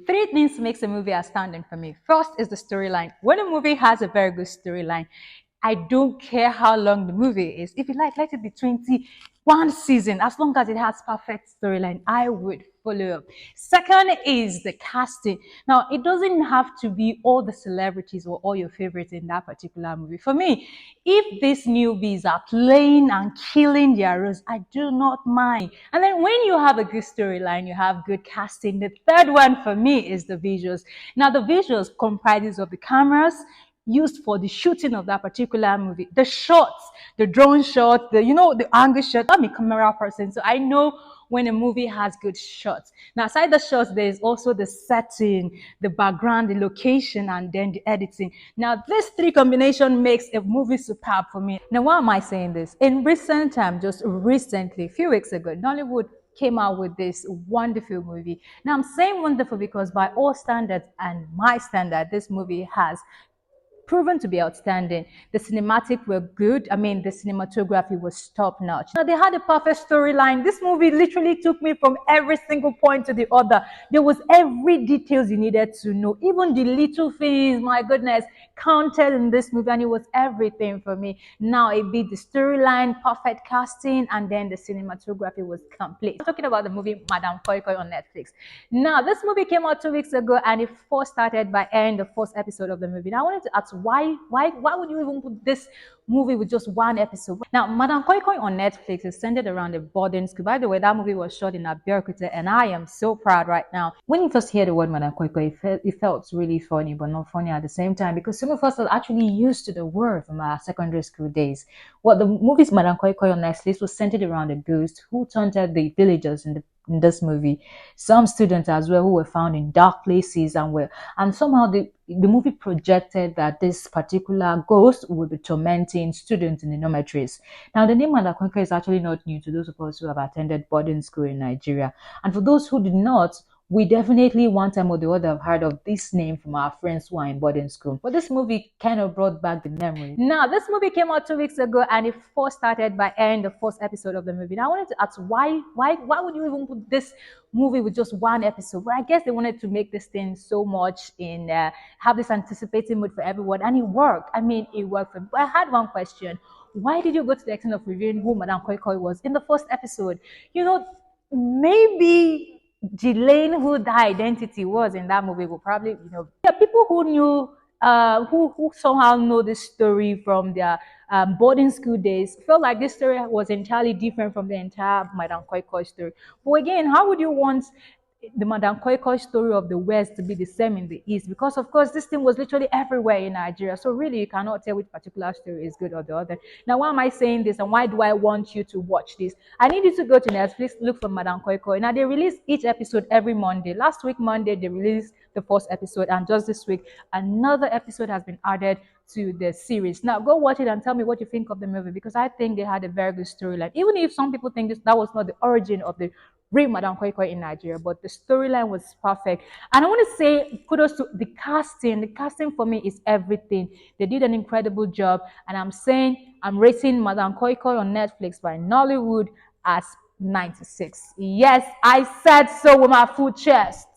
Three things makes a movie outstanding for me. First is the storyline. When a movie has a very good storyline, I don't care how long the movie is. If you like, let it be 21 season. As long as it has perfect storyline, I would follow up. Second is the casting. Now, it doesn't have to be all the celebrities or all your favorites in that particular movie. For me, if these newbies are playing and killing their roles, I do not mind. And then when you have a good storyline, you have good casting. The third one for me is the visuals. Now, the visuals comprises of the cameras used for the shooting of that particular movie, the shots, the drone shot, the angle shot. I'm a camera person, so I know when a movie has good shots. Now, aside the shots, there is also the setting, the background, the location, and then the editing. Now, this three combination makes a movie superb for me. Now, why am I saying this? In recent time, just recently, a few weeks ago, Nollywood came out with this wonderful movie. Now, I'm saying wonderful because by all standards and my standard, this movie has proven to be outstanding. The cinematic were good. I mean, the cinematography was top notch. Now, they had a perfect storyline. This movie literally took me from every single point to the other. There was every details you needed to know. Even the little things, my goodness, counted in this movie, and it was everything for me. Now, it be the storyline, perfect casting, and then the cinematography was complete. I'm talking about the movie Madame Koi Koi on Netflix. Now, this movie came out 2 weeks ago, and it first started by airing the first episode of the movie. Now, I wanted to ask why would you even put this movie with just one episode? Now, Madame Koi Koi on Netflix is centered around a boarding school. By the way, that movie was shot in Abeokuta, and I am so proud right now. When you first hear the word Madame Koi Koi, it felt really funny, but not funny at the same time, because some of us are actually used to the word from our secondary school days. Well, the movie's Madame Koi Koi on Netflix was centered around a ghost who taunted the villagers in this movie. Some students as well who were found in dark places and somehow the movie projected that this particular ghost would be tormenting students in the dormitories. Now, the name Madam is actually not new to those of us who have attended boarding school in Nigeria. And for those who did not, we definitely one time or the other have heard of this name from our friends who are in boarding school. But this movie kind of brought back the memory. Now, this movie came out 2 weeks ago, and it first started by airing the first episode of the movie. Now, I wanted to ask why would you even put this movie with just one episode? Well, I guess they wanted to make this thing so much in have this anticipating mood for everyone, and it worked. I mean, it worked. But I had one question: why did you go to the extent of revealing who Madame Koi Koi was in the first episode? Maybe Ghislaine, who the identity was in that movie, will probably, people who knew, who somehow know this story from their boarding school days, felt like this story was entirely different from the entire Madame Koi Koi story. But again, how would you want the Madame Koi Koi story of the West to be the same in the East? Because of course this thing was literally everywhere in Nigeria. So really you cannot tell which particular story is good or the other. Now, why am I saying this and why do I want you to watch this? I need you to go to Netflix, look for Madame Koi Koi. Now, they release each episode every Monday. Last week Monday they released the first episode, and just this week another episode has been added to the series. Now go watch it and tell me what you think of the movie, because I think they had a very good storyline. Even if some people think that was not the origin of the real Madame Koi Koi in Nigeria, but the storyline was perfect. And I want to say kudos to the casting. The casting for me is everything. They did an incredible job, and I'm rating Madame Koi Koi on Netflix by Nollywood as 96. Yes, I said so with my full chest.